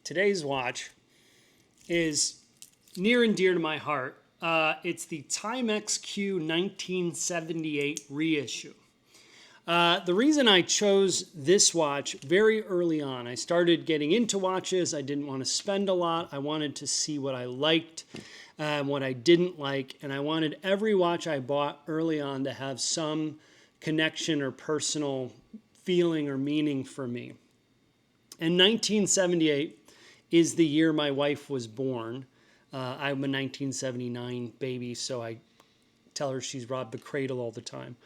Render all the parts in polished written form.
today's watch is near and dear to my heart. It's the Timex Q 1978 reissue. The reason I chose this watch very early on, I started getting into watches. I didn't want to spend a lot. I wanted to see what I liked and what I didn't like. And I wanted every watch I bought early on to have some connection or personal feeling or meaning for me. And 1978 is the year my wife was born. I'm a 1979 baby, so I tell her she's robbed the cradle all the time.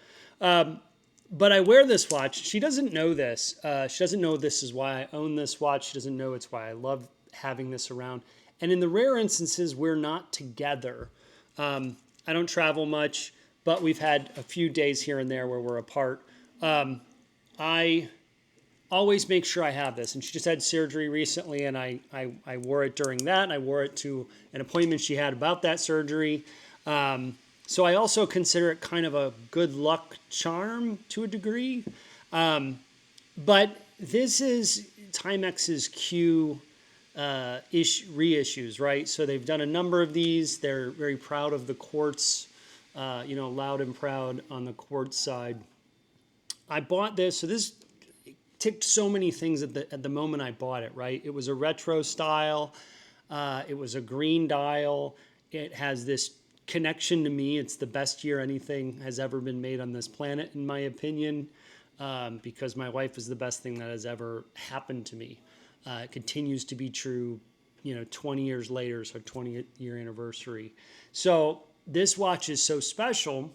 But I wear this watch. She doesn't know this. She doesn't know this is why I own this watch. She doesn't know it's why I love having this around. And in the rare instances we're not together, I don't travel much, but we've had a few days here and there where we're apart. I always make sure I have this. And she just had surgery recently, and I wore it during that. I wore it to an appointment she had about that surgery. So I also consider it kind of a good luck charm to a degree. But this is Timex's Q reissues, right? So they've done a number of these. They're very proud of the quartz, loud and proud on the quartz side. I bought this. So this ticked so many things at the moment I bought it, right? It was a retro style. It was a green dial. It has this connection to me. It's the best year anything has ever been made on this planet, in my opinion, because my wife is the best thing that has ever happened to me. It continues to be true, 20 years later, so 20-year anniversary. So this watch is so special.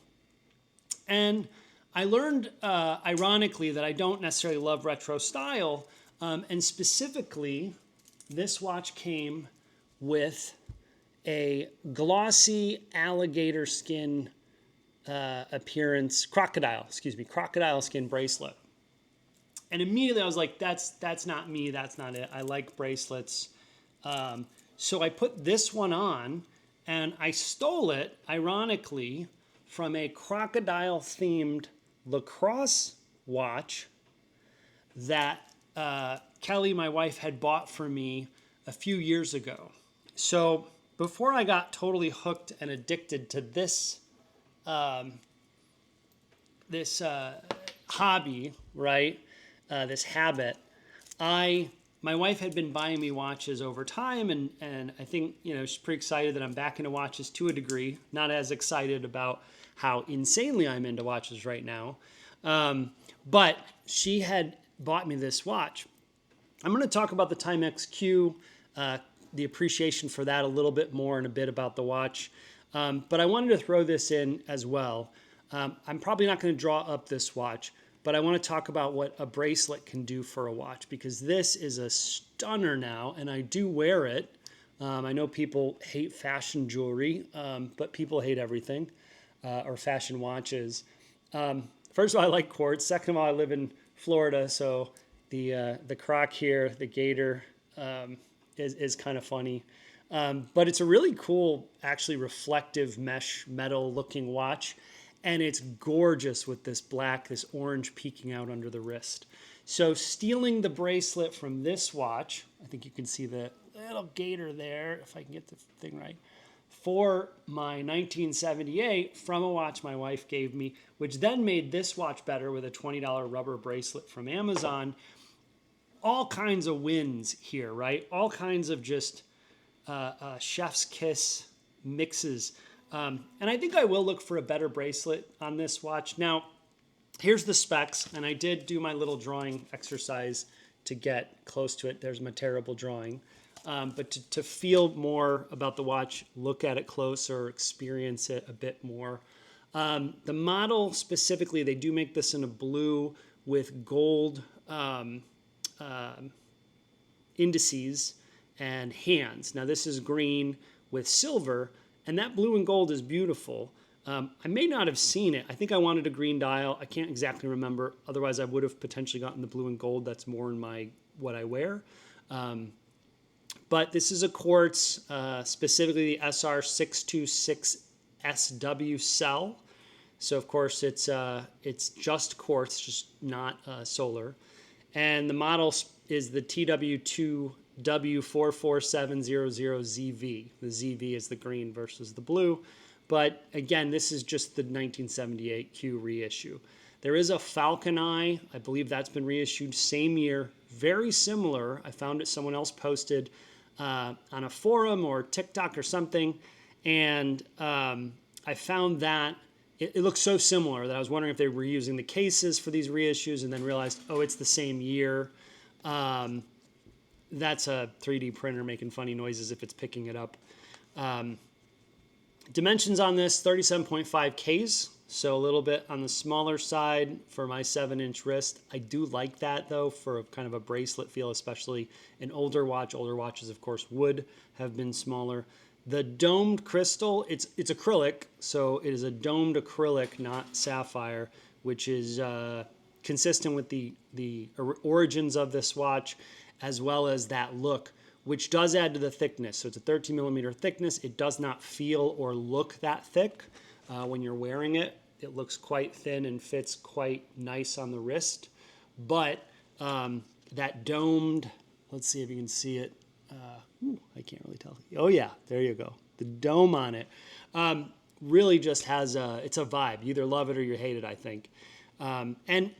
And I learned, ironically, that I don't necessarily love retro style. And specifically, this watch came with a glossy alligator skin crocodile skin bracelet. And immediately I was like, that's not me, that's not it. I like bracelets. So I put this one on, and I stole it, ironically, from a crocodile-themed lacrosse watch that Kelly, my wife, had bought for me a few years ago. So before I got totally hooked and addicted to this hobby, right? This habit, my wife had been buying me watches over time, and I think she's pretty excited that I'm back into watches to a degree. Not as excited about how insanely I'm into watches right now, but she had bought me this watch. I'm going to talk about the Timex Q. The appreciation for that a little bit more, and a bit about the watch. But I wanted to throw this in as well. I'm probably not going to draw up this watch, but I want to talk about what a bracelet can do for a watch, because this is a stunner now, and I do wear it. I know people hate fashion jewelry, but people hate everything, or fashion watches. First of all, I like quartz. Second of all, I live in Florida, so the croc here, the gator, is kind of funny. But it's a really cool, actually reflective mesh metal looking watch. And it's gorgeous with this orange peeking out under the wrist. So stealing the bracelet from this watch, I think you can see the little gator there, if I can get the thing right, for my 1978 from a watch my wife gave me, which then made this watch better with a $20 rubber bracelet from Amazon. All kinds of wins here, right? All kinds of just chef's kiss mixes. And I think I will look for a better bracelet on this watch. Now, here's the specs, and I did do my little drawing exercise to get close to it. There's my terrible drawing. But to feel more about the watch, look at it closer, experience it a bit more. The model specifically, they do make this in a blue with gold indices and hands. Now this is green with silver, and that blue and gold is beautiful. I may not have seen it. I think I wanted a green dial. I can't exactly remember. Otherwise I would have potentially gotten the blue and gold. That's more in what I wear. But this is a quartz, specifically the SR626SW cell. So of course it's just quartz, just not solar. And the model is the TW2 W44700ZV. The ZV is the green versus the blue. But again, this is just the 1978 Q reissue. There is a Falcon Eye. I believe that's been reissued same year. Very similar. I found it someone else posted on a forum or TikTok or something. And I found that it looks so similar that I was wondering if they were using the cases for these reissues, and then realized, oh, it's the same year. That's a 3D printer making funny noises if it's picking it up. Dimensions on this, 37.5 Ks, so a little bit on the smaller side for my 7-inch wrist. I do like that, though, for kind of a bracelet feel, especially an older watch. Older watches, of course, would have been smaller. The domed crystal, it's acrylic, so it is a domed acrylic, not sapphire, which is consistent with the origins of this watch, as well as that look, which does add to the thickness. So it's a 13 millimeter thickness. It does not feel or look that thick when you're wearing it. It looks quite thin and fits quite nice on the wrist. But that domed, let's see if you can see it. I can't really tell. Oh yeah, there you go. The dome on it really just has it's a vibe. You either love it or you hate it, I think. And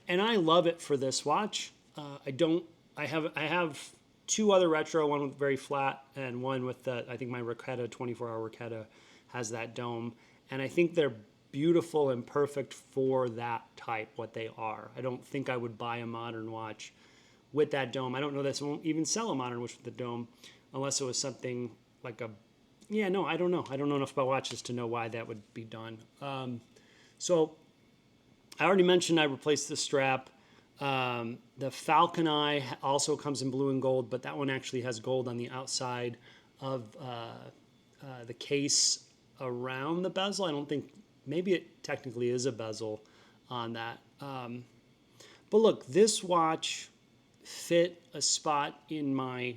I love it for this watch. I have two other retro, one with very flat and one with the, I think my Raketa, 24-hour Raketa has that dome. And I think they're beautiful and perfect for that type, what they are. I don't think I would buy a modern watch with that dome. I don't know this won't even sell a modern watch with the dome unless it was something like a, I don't know. I don't know enough about watches to know why that would be done. So I already mentioned I replaced the strap. The Falcon Eye also comes in blue and gold, but that one actually has gold on the outside of the case around the bezel. I don't think, maybe it technically is a bezel on that. But look, this watch fit a spot in my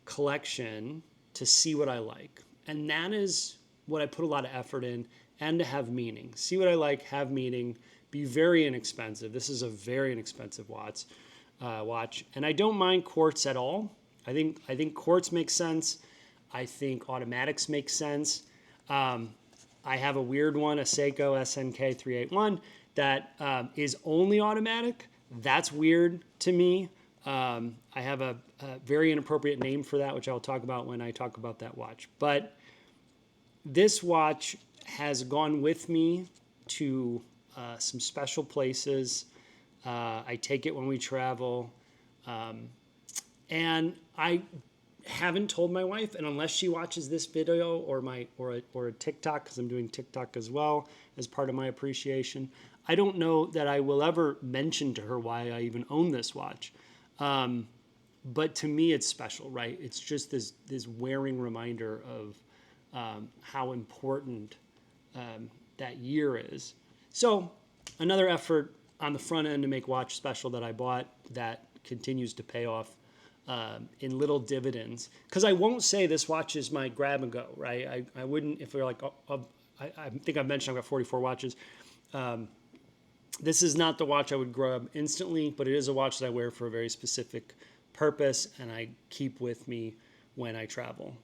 collection to see what I like. And that is what I put a lot of effort in, and to have meaning. See what I like, have meaning, be very inexpensive. This is a very inexpensive watch. And I don't mind quartz at all. I think quartz makes sense. I think automatics make sense. I have a weird one, a Seiko SNK 381, that is only automatic. That's weird to me. I have a very inappropriate name for that, which I'll talk about when I talk about that watch. But this watch has gone with me to some special places. I take it when we travel. And I haven't told my wife, and unless she watches this video or a TikTok, because I'm doing TikTok as well as part of my appreciation, I don't know that I will ever mention to her why I even own this watch. But to me, it's special, right? It's just this wearing reminder of how important that year is. So another effort on the front end to make watch special that I bought that continues to pay off in little dividends. Because I won't say this watch is my grab and go, right? I wouldn't, if we're like, I think I mentioned I've got 44 watches. This is not the watch I would grab instantly, but it is a watch that I wear for a very specific purpose and I keep with me when I travel.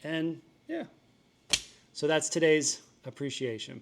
And yeah, so that's today's appreciation.